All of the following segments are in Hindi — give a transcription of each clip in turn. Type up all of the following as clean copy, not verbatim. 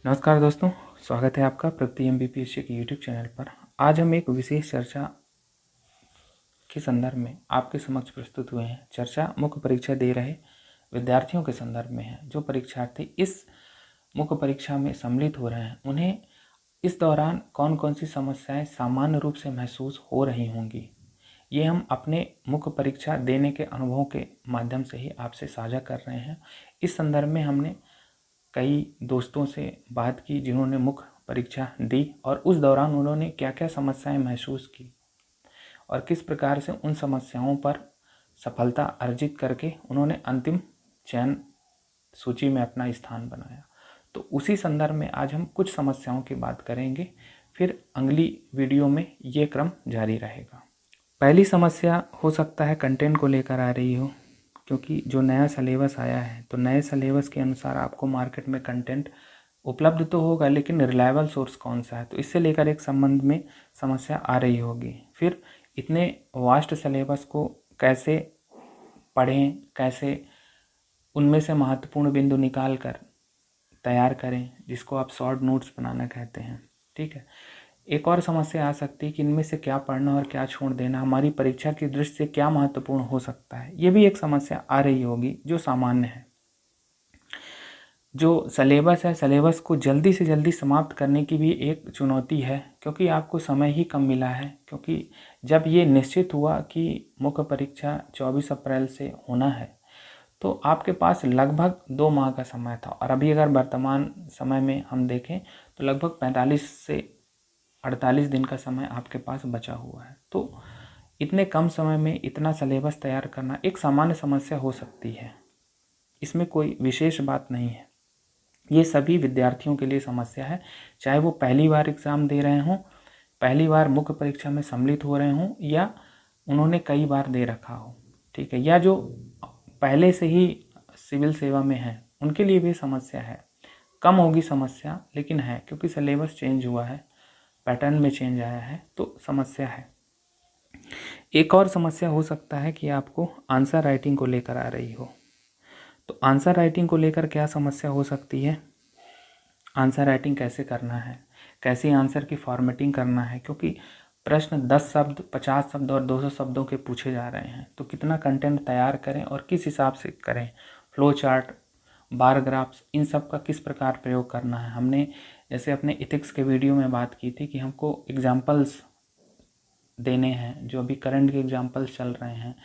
नमस्कार दोस्तों, स्वागत है आपका प्रगति एमबीपीएससी के यूट्यूब चैनल पर। आज हम एक विशेष चर्चा के संदर्भ में आपके समक्ष प्रस्तुत हुए हैं। चर्चा मुख्य परीक्षा दे रहे विद्यार्थियों के संदर्भ में है। जो परीक्षार्थी इस मुख्य परीक्षा में सम्मिलित हो रहे हैं, उन्हें इस दौरान कौन कौन सी समस्याएं सामान्य रूप से महसूस हो रही होंगी, ये हम अपने मुख्य परीक्षा देने के अनुभवों के माध्यम से ही आपसे साझा कर रहे हैं। इस संदर्भ में हमने कई दोस्तों से बात की जिन्होंने मुख्य परीक्षा दी और उस दौरान उन्होंने क्या क्या समस्याएं महसूस की और किस प्रकार से उन समस्याओं पर सफलता अर्जित करके उन्होंने अंतिम चयन सूची में अपना स्थान बनाया। तो उसी संदर्भ में आज हम कुछ समस्याओं की बात करेंगे, फिर अगली वीडियो में ये क्रम जारी रहेगा। पहली समस्या हो सकता है कंटेंट को लेकर आ रही हो, क्योंकि जो नया सिलेबस आया है तो नए सिलेबस के अनुसार आपको मार्केट में कंटेंट उपलब्ध तो होगा, लेकिन रिलायबल सोर्स कौन सा है, तो इससे लेकर एक संबंध में समस्या आ रही होगी। फिर इतने वास्ट सिलेबस को कैसे पढ़ें, कैसे उनमें से महत्वपूर्ण बिंदु निकाल कर तैयार करें, जिसको आप शॉर्ट नोट्स बनाना कहते हैं। ठीक है। एक और समस्या आ सकती है कि इनमें से क्या पढ़ना और क्या छोड़ देना हमारी परीक्षा की दृष्टि से क्या महत्वपूर्ण हो सकता है। ये भी एक समस्या आ रही होगी जो सामान्य है। जो सिलेबस है, सिलेबस को जल्दी से जल्दी समाप्त करने की भी एक चुनौती है, क्योंकि आपको समय ही कम मिला है। क्योंकि जब ये निश्चित हुआ कि मुख्य परीक्षा 24 अप्रैल से होना है, तो आपके पास लगभग 2 माह का समय था, और अभी अगर वर्तमान समय में हम देखें तो लगभग 45 से 48 दिन का समय आपके पास बचा हुआ है। तो इतने कम समय में इतना सिलेबस तैयार करना एक सामान्य समस्या हो सकती है, इसमें कोई विशेष बात नहीं है। ये सभी विद्यार्थियों के लिए समस्या है, चाहे वो पहली बार एग्ज़ाम दे रहे हों, पहली बार मुख्य परीक्षा में सम्मिलित हो रहे हों, या उन्होंने कई बार दे रखा हो। ठीक है। या जो पहले से ही सिविल सेवा में है, उनके लिए भी समस्या है। कम होगी समस्या, लेकिन है, क्योंकि सिलेबस चेंज हुआ है, पैटर्न में चेंज आया है, तो समस्या है। एक और समस्या हो सकता है कि आपको आंसर राइटिंग को लेकर आ रही हो। तो आंसर राइटिंग को लेकर क्या समस्या हो सकती है, आंसर राइटिंग कैसे करना है, कैसे आंसर की फॉर्मेटिंग करना है, क्योंकि प्रश्न 10 शब्द, 50 शब्द और 200 शब्दों के पूछे जा रहे हैं। तो कितना कंटेंट तैयार करें और किस हिसाब से करें, फ्लो चार्ट, बार ग्राफ्स, इन सब का किस प्रकार प्रयोग करना है। हमने जैसे अपने इथिक्स के वीडियो में बात की थी कि हमको एग्जाम्पल्स देने हैं, जो अभी करंट के एग्जाम्पल्स चल रहे हैं,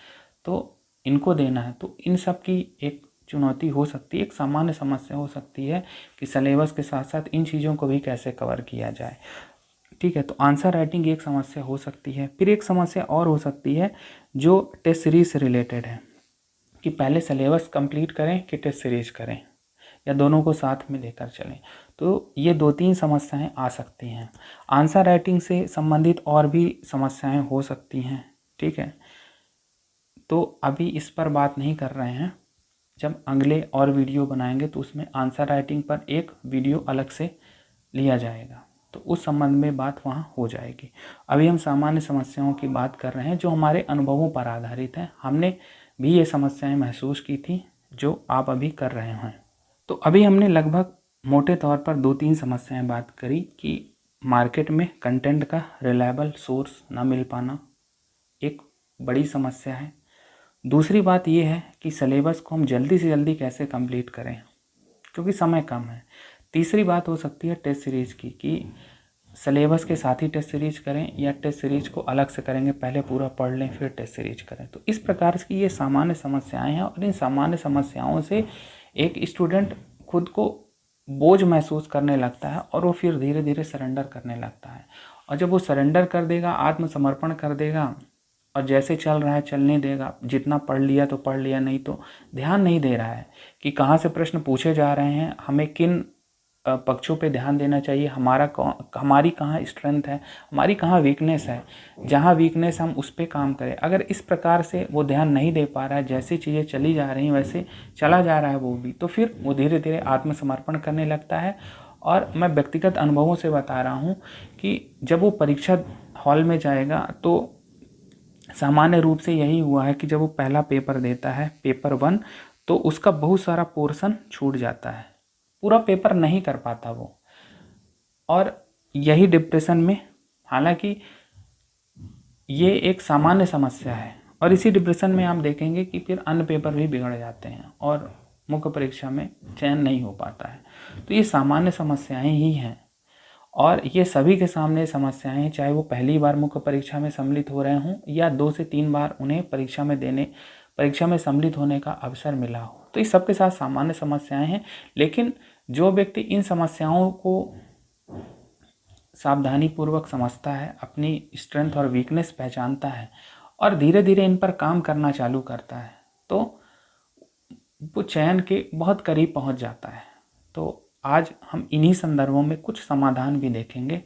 तो इनको देना है। तो इन सब की एक चुनौती हो सकती है, एक सामान्य समस्या हो सकती है कि सिलेबस के साथ साथ इन चीज़ों को भी कैसे कवर किया जाए। ठीक है। तो आंसर राइटिंग एक समस्या हो सकती है। फिर एक समस्या और हो सकती है जो टेस्ट सीरीज से रिलेटेड है, कि पहले सिलेबस कंप्लीट करें कि टेस्ट सीरीज करें, या दोनों को साथ में लेकर चलें। तो ये 2-3 समस्याएं आ सकती हैं। आंसर राइटिंग से संबंधित और भी समस्याएं हो सकती हैं। ठीक है। तो अभी इस पर बात नहीं कर रहे हैं, जब अगले और वीडियो बनाएंगे तो उसमें आंसर राइटिंग पर एक वीडियो अलग से लिया जाएगा, तो उस संबंध में बात वहाँ हो जाएगी। अभी हम सामान्य समस्याओं की बात कर रहे हैं जो हमारे अनुभवों पर आधारित हैं। हमने भी ये समस्याएं महसूस की थी जो आप अभी कर रहे हैं। तो अभी हमने लगभग मोटे तौर पर 2-3 समस्याएं बात करी कि मार्केट में कंटेंट का रिलायबल सोर्स ना मिल पाना एक बड़ी समस्या है। दूसरी बात ये है कि सिलेबस को हम जल्दी से जल्दी कैसे कंप्लीट करें, क्योंकि समय कम है। तीसरी बात हो सकती है टेस्ट सीरीज़ की, कि सिलेबस के साथ ही टेस्ट सीरीज करें या टेस्ट सीरीज को अलग से करेंगे, पहले पूरा पढ़ लें फिर टेस्ट सीरीज करें। तो इस प्रकार की ये सामान्य समस्याएं हैं, और इन सामान्य समस्याओं से एक स्टूडेंट खुद को बोझ महसूस करने लगता है और वो फिर धीरे धीरे सरेंडर करने लगता है। और जब वो सरेंडर कर देगा, आत्मसमर्पण कर देगा, और जैसे चल रहा है चलने देगा, जितना पढ़ लिया तो पढ़ लिया, नहीं तो ध्यान नहीं दे रहा है कि कहाँ से प्रश्न पूछे जा रहे हैं, हमें किन पक्षों पे ध्यान देना चाहिए, हमारी कहाँ स्ट्रेंथ है, हमारी कहाँ वीकनेस है, जहाँ वीकनेस हम उस पर काम करें। अगर इस प्रकार से वो ध्यान नहीं दे पा रहा है, जैसी चीज़ें चली जा रही हैं वैसे चला जा रहा है वो भी, तो फिर वो धीरे धीरे आत्मसमर्पण करने लगता है। और मैं व्यक्तिगत अनुभवों से बता रहा हूँ कि जब वो परीक्षा हॉल में जाएगा तो सामान्य रूप से यही हुआ है कि जब वो पहला पेपर देता है, पेपर 1, तो उसका बहुत सारा पोर्शन छूट जाता है, पूरा पेपर नहीं कर पाता वो। और यही डिप्रेशन में, हालांकि ये एक सामान्य समस्या है, और इसी डिप्रेशन में आप देखेंगे कि फिर अन्य पेपर भी बिगड़ जाते हैं और मुख्य परीक्षा में चयन नहीं हो पाता है। तो ये सामान्य समस्याएं ही हैं, और ये सभी के सामने समस्याएं हैं, चाहे वो पहली बार मुख्य परीक्षा में सम्मिलित हो रहे हों या 2 से 3 बार उन्हें परीक्षा में सम्मिलित होने का अवसर मिला हो। तो इस सबके साथ सामान्य समस्याएं हैं, लेकिन जो व्यक्ति इन समस्याओं को सावधानी पूर्वक समझता है, अपनी स्ट्रेंथ और वीकनेस पहचानता है और धीरे धीरे इन पर काम करना चालू करता है, तो वो चयन के बहुत करीब पहुंच जाता है। तो आज हम इन्हीं संदर्भों में कुछ समाधान भी देखेंगे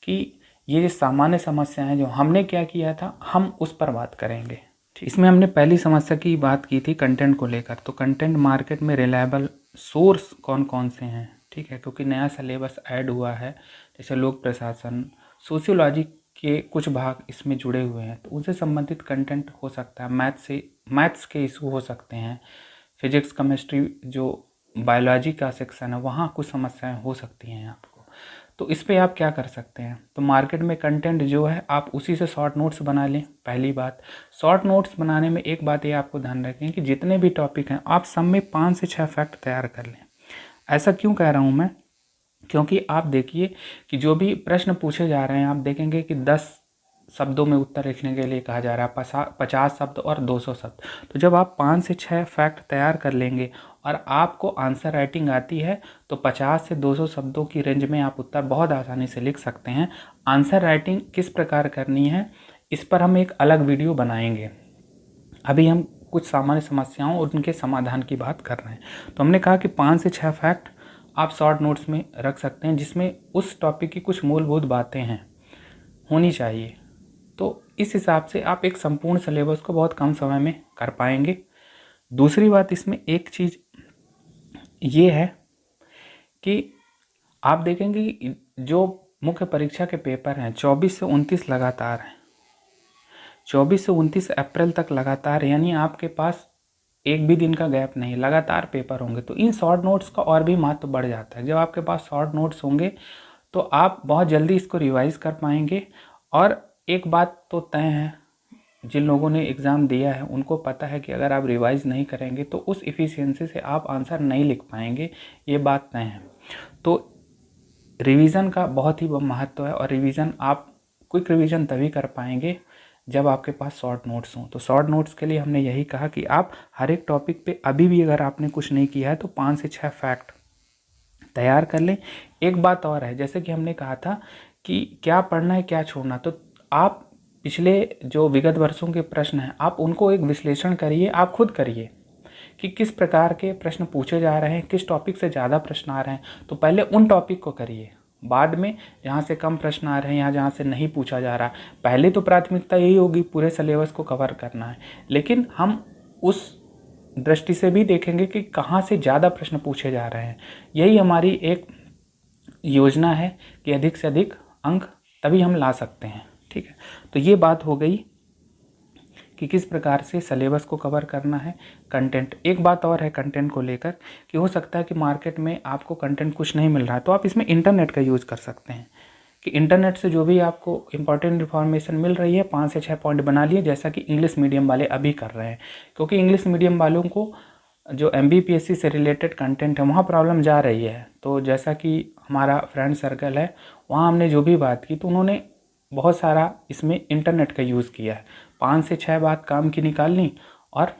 कि ये सामान्य समस्याएं जो हमने क्या किया था, हम उस पर बात करेंगे। इसमें हमने पहली समस्या की बात की थी कंटेंट को लेकर। तो कंटेंट मार्केट में रिलायबल सोर्स कौन कौन से हैं, ठीक है, क्योंकि नया सिलेबस ऐड हुआ है, जैसे लोक प्रशासन, सोशियोलॉजी के कुछ भाग इसमें जुड़े हुए हैं, तो उनसे संबंधित कंटेंट हो सकता है। मैथ्स के इशू हो सकते हैं, फिजिक्स केमिस्ट्री जो बायोलॉजी का सेक्शन है वहाँ कुछ समस्याएं हो सकती हैं आपको। तो इस पे आप क्या कर सकते हैं, तो मार्केट में कंटेंट जो है आप उसी से शॉर्ट नोट्स बना लें। पहली बात, शॉर्ट नोट्स बनाने में एक बात ये आपको ध्यान रखें कि जितने भी टॉपिक हैं आप सब में 5 से 6 फैक्ट तैयार कर लें। ऐसा क्यों कह रहा हूँ मैं, क्योंकि आप देखिए कि जो भी प्रश्न पूछे जा रहे हैं, आप देखेंगे कि 10 शब्दों में उत्तर लिखने के लिए कहा जा रहा है, 50 शब्द और 200 शब्द। तो जब आप 5 से 6 फैक्ट तैयार कर लेंगे और आपको आंसर राइटिंग आती है, तो 50 से 200 शब्दों की रेंज में आप उत्तर बहुत आसानी से लिख सकते हैं। आंसर राइटिंग किस प्रकार करनी है, इस पर हम एक अलग वीडियो बनाएंगे। अभी हम कुछ सामान्य समस्याओं और उनके समाधान की बात कर रहे हैं। तो हमने कहा कि 5 से 6 फैक्ट आप शॉर्ट नोट्स में रख सकते हैं, जिसमें उस टॉपिक की कुछ मूलभूत बातें हैं, होनी चाहिए। तो इस हिसाब से आप एक संपूर्ण सिलेबस को बहुत कम समय में कर पाएंगे। दूसरी बात, इसमें एक चीज़ ये है कि आप देखेंगे कि जो मुख्य परीक्षा के पेपर हैं 24 से 29 लगातार हैं, 24 से 29 अप्रैल तक लगातार, यानी आपके पास एक भी दिन का गैप नहीं, लगातार पेपर होंगे। तो इन शॉर्ट नोट्स का और भी महत्व बढ़ जाता है। जब आपके पास शॉर्ट नोट्स होंगे तो आप बहुत जल्दी इसको रिवाइज कर पाएंगे। और एक बात तो तय है, जिन लोगों ने एग्ज़ाम दिया है उनको पता है कि अगर आप रिवाइज नहीं करेंगे तो उस इफ़िशियंसी से आप आंसर नहीं लिख पाएंगे, ये बात तय है। तो रिवीजन का बहुत ही महत्व है, और रिवीजन आप क्विक रिवीजन तभी कर पाएंगे जब आपके पास शॉर्ट नोट्स हों। तो शॉर्ट नोट्स के लिए हमने यही कहा कि आप हर एक टॉपिक पे अभी भी अगर आपने कुछ नहीं किया है तो 5 से 6 फैक्ट तैयार कर लें। एक बात और है, जैसे कि हमने कहा था कि क्या पढ़ना है क्या छोड़ना, तो आप पिछले जो विगत वर्षों के प्रश्न हैं आप उनको एक विश्लेषण करिए, आप खुद करिए कि किस प्रकार के प्रश्न पूछे जा रहे हैं, किस टॉपिक से ज़्यादा प्रश्न आ रहे हैं। तो पहले उन टॉपिक को करिए, बाद में जहाँ से कम प्रश्न आ रहे हैं या जहाँ से नहीं पूछा जा रहा, पहले तो प्राथमिकता यही होगी पूरे सिलेबस को कवर करना है, लेकिन हम उस दृष्टि से भी देखेंगे कि कहाँ से ज़्यादा प्रश्न पूछे जा रहे हैं। यही हमारी एक योजना है कि अधिक से अधिक अंक तभी हम ला सकते हैं, ठीक है। तो ये बात हो गई कि किस प्रकार से सिलेबस को कवर करना है। कंटेंट, एक बात और है कंटेंट को लेकर कि हो सकता है कि मार्केट में आपको कंटेंट कुछ नहीं मिल रहा है, तो आप इसमें इंटरनेट का यूज़ कर सकते हैं कि इंटरनेट से जो भी आपको इंपॉर्टेंट इन्फॉर्मेशन मिल रही है 5 से 6 पॉइंट बना लिए, जैसा कि इंग्लिश मीडियम वाले अभी कर रहे हैं। क्योंकि इंग्लिश मीडियम वालों को जो MBPSC से रिलेटेड कंटेंट है वहाँ प्रॉब्लम जा रही है। तो जैसा कि हमारा फ्रेंड सर्कल है वहाँ हमने जो भी बात की तो उन्होंने बहुत सारा इसमें इंटरनेट का यूज़ किया है, 5 से 6 बात काम की निकाल ली और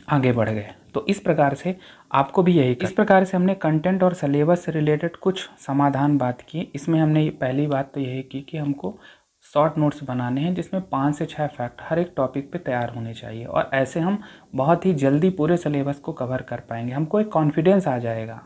आगे बढ़ गए। तो इस प्रकार से आपको भी यही इस प्रकार से हमने कंटेंट और सिलेबस से रिलेटेड कुछ समाधान बात की। इसमें हमने पहली बात तो यही की कि हमको शॉर्ट नोट्स बनाने हैं जिसमें 5 से 6 फैक्ट हर एक टॉपिक पे तैयार होने चाहिए, और ऐसे हम बहुत ही जल्दी पूरे सिलेबस को कवर कर पाएंगे। हमको एक कॉन्फिडेंस आ जाएगा,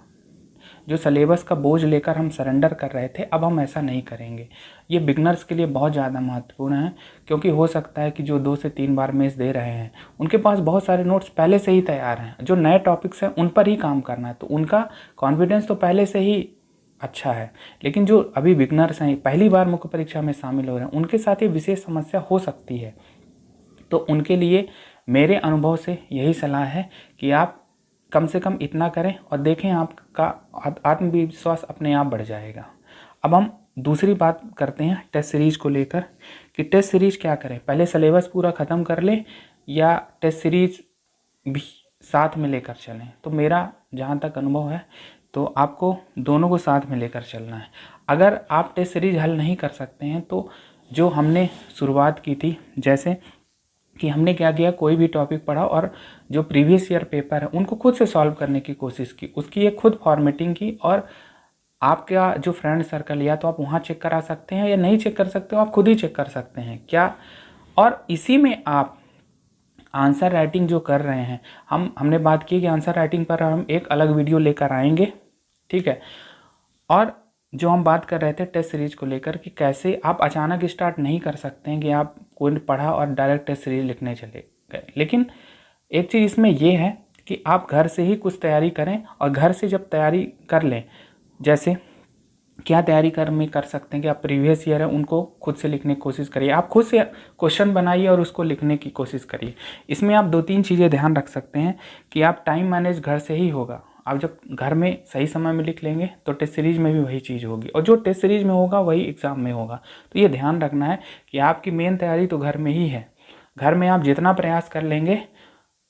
जो सिलेबस का बोझ लेकर हम सरेंडर कर रहे थे अब हम ऐसा नहीं करेंगे। ये बिगनर्स के लिए बहुत ज़्यादा महत्वपूर्ण है, क्योंकि हो सकता है कि जो 2 से 3 बार मेंस दे रहे हैं उनके पास बहुत सारे नोट्स पहले से ही तैयार हैं, जो नए टॉपिक्स हैं उन पर ही काम करना है, तो उनका कॉन्फिडेंस तो पहले से ही अच्छा है। लेकिन जो अभी बिगनर्स हैं, पहली बार मुख्य परीक्षा में शामिल हो रहे हैं, उनके साथ ये विशेष समस्या हो सकती है। तो उनके लिए मेरे अनुभव से यही सलाह है कि आप कम से कम इतना करें और देखें आपका आत्मविश्वास अपने आप बढ़ जाएगा। अब हम दूसरी बात करते हैं टेस्ट सीरीज को लेकर कि टेस्ट सीरीज क्या करें, पहले सिलेबस पूरा ख़त्म कर ले या टेस्ट सीरीज भी साथ में लेकर चलें। तो मेरा जहाँ तक अनुभव है तो आपको दोनों को साथ में लेकर चलना है। अगर आप टेस्ट सीरीज हल नहीं कर सकते हैं तो जो हमने शुरुआत की थी, जैसे कि हमने क्या किया, कोई भी टॉपिक पढ़ा और जो प्रीवियस ईयर पेपर है उनको खुद से सॉल्व करने की कोशिश की, उसकी एक खुद फॉर्मेटिंग की। और आपका जो फ्रेंड सर्कल, या तो आप वहाँ चेक करा सकते हैं या नहीं चेक कर सकते हो, आप खुद ही चेक कर सकते हैं क्या। और इसी में आप आंसर राइटिंग जो कर रहे हैं, हमने बात की कि आंसर राइटिंग पर हम एक अलग वीडियो लेकर आएंगे, ठीक है। और जो हम बात कर रहे थे टेस्ट सीरीज को लेकर कि कैसे आप अचानक स्टार्ट नहीं कर सकते हैं कि आप कोई पढ़ा और डायरेक्ट टेस्ट सीरीज लिखने चले गए। लेकिन एक चीज़ इसमें यह है कि आप घर से ही कुछ तैयारी करें, और घर से जब तैयारी कर लें, जैसे क्या तैयारी कर सकते हैं कि आप प्रीवियस ईयर है उनको खुद से लिखने की कोशिश करिए, आप खुद से क्वेश्चन बनाइए और उसको लिखने की कोशिश करिए। इसमें आप 2-3 चीज़ें ध्यान रख सकते हैं कि आप टाइम मैनेज घर से ही होगा। आप जब घर में सही समय में लिख लेंगे तो टेस्ट सीरीज में भी वही चीज़ होगी, और जो टेस्ट सीरीज में होगा वही एग्ज़ाम में होगा। तो ये ध्यान रखना है कि आपकी मेन तैयारी तो घर में ही है। घर में आप जितना प्रयास कर लेंगे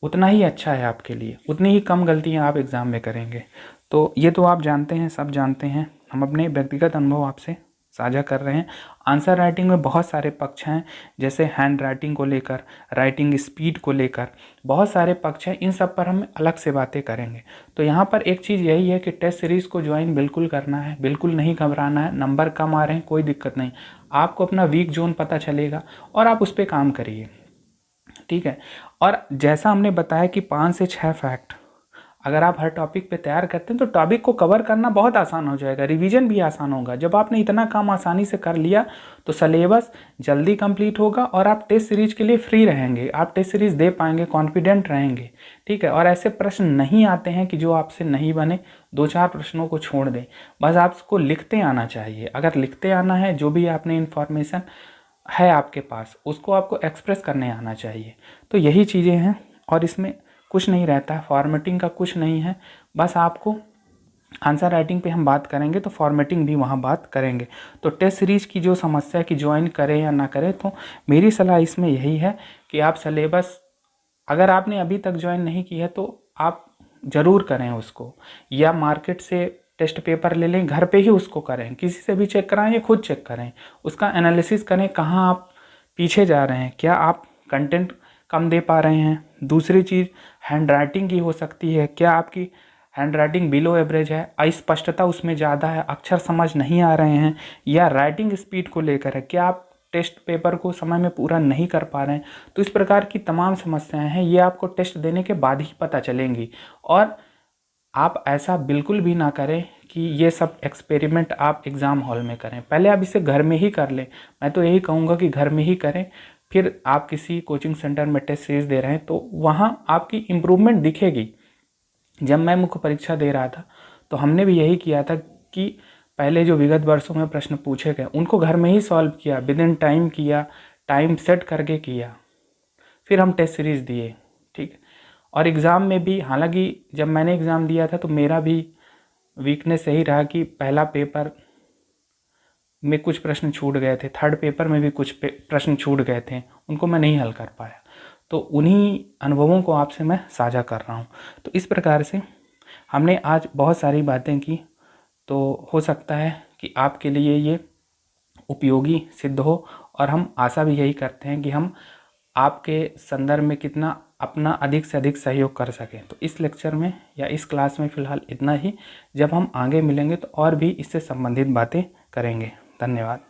उतना ही अच्छा है आपके लिए, उतनी ही कम गलतियाँ आप एग्ज़ाम में करेंगे। तो ये तो आप जानते हैं, सब जानते हैं। हम अपने व्यक्तिगत अनुभव आपसे साझा कर रहे हैं। आंसर राइटिंग में बहुत सारे पक्ष हैं, जैसे हैंड राइटिंग को लेकर, राइटिंग स्पीड को लेकर बहुत सारे पक्ष हैं। इन सब पर हम अलग से बातें करेंगे। तो यहाँ पर एक चीज़ यही है कि टेस्ट सीरीज़ को ज्वाइन बिल्कुल करना है, बिल्कुल नहीं घबराना है। नंबर कम आ रहे हैं कोई दिक्कत नहीं, आपको अपना वीक जोन पता चलेगा और आप उस पर काम करिए, ठीक है। और जैसा हमने बताया कि 5 से 6 फैक्ट अगर आप हर टॉपिक पे तैयार करते हैं तो टॉपिक को कवर करना बहुत आसान हो जाएगा, रिवीजन भी आसान होगा। जब आपने इतना काम आसानी से कर लिया तो सिलेबस जल्दी कंप्लीट होगा और आप टेस्ट सीरीज के लिए फ्री रहेंगे, आप टेस्ट सीरीज दे पाएंगे, कॉन्फिडेंट रहेंगे, ठीक है। और ऐसे प्रश्न नहीं आते हैं कि जो आपसे नहीं बने, 2-4 प्रश्नों को छोड़ दें, बस आपको लिखते आना चाहिए। अगर लिखते आना है, जो भी आपने इन्फॉर्मेशन है आपके पास उसको आपको एक्सप्रेस करने आना चाहिए। तो यही चीज़ें हैं और इसमें कुछ नहीं रहता है, फॉर्मेटिंग का कुछ नहीं है। बस आपको आंसर राइटिंग पे हम बात करेंगे तो फॉर्मेटिंग भी वहाँ बात करेंगे। तो टेस्ट सीरीज की जो समस्या कि ज्वाइन करें या ना करें, तो मेरी सलाह इसमें यही है कि आप सिलेबस, अगर आपने अभी तक ज्वाइन नहीं की है तो आप ज़रूर करें उसको, या मार्केट से टेस्ट पेपर ले लें, घर पे ही उसको करें, किसी से भी चेक कराएं या खुद चेक करें, उसका एनालिसिस करें कहाँ आप पीछे जा रहे हैं, क्या आप कंटेंट कम दे पा रहे हैं। दूसरी चीज़ हैंड राइटिंग की हो सकती है, क्या आपकी हैंड राइटिंग बिलो एवरेज है, अस्पष्टता उसमें ज़्यादा है, अक्षर समझ नहीं आ रहे हैं, या राइटिंग स्पीड को लेकर है, क्या आप टेस्ट पेपर को समय में पूरा नहीं कर पा रहे हैं। तो इस प्रकार की तमाम समस्याएं हैं, ये आपको टेस्ट देने के बाद ही पता चलेंगी। और आप ऐसा बिल्कुल भी ना करें कि ये सब एक्सपेरिमेंट आप एग्ज़ाम हॉल में करें, पहले आप इसे घर में ही कर लें। मैं तो यही कहूँगा कि घर में ही करें, फिर आप किसी कोचिंग सेंटर में टेस्ट सीरीज दे रहे हैं तो वहाँ आपकी इम्प्रूवमेंट दिखेगी। जब मैं मुख्य परीक्षा दे रहा था तो हमने भी यही किया था कि पहले जो विगत वर्षों में प्रश्न पूछे गए उनको घर में ही सॉल्व किया, विद इन टाइम किया, टाइम सेट करके किया, फिर हम टेस्ट सीरीज दिए, ठीक। और एग्ज़ाम में भी, हालांकि जब मैंने एग्ज़ाम दिया था तो मेरा भी वीकनेस यही रहा कि पहला पेपर में कुछ प्रश्न छूट गए थे, थर्ड पेपर में भी कुछ प्रश्न छूट गए थे, उनको मैं नहीं हल कर पाया। तो उन्हीं अनुभवों को आपसे मैं साझा कर रहा हूँ। तो इस प्रकार से हमने आज बहुत सारी बातें की, तो हो सकता है कि आपके लिए ये उपयोगी सिद्ध हो, और हम आशा भी यही करते हैं कि हम आपके संदर्भ में कितना अपना अधिक से अधिक सहयोग कर सकें। तो इस लेक्चर में या इस क्लास में फ़िलहाल इतना ही। जब हम आगे मिलेंगे तो और भी इससे संबंधित बातें करेंगे। धन्यवाद।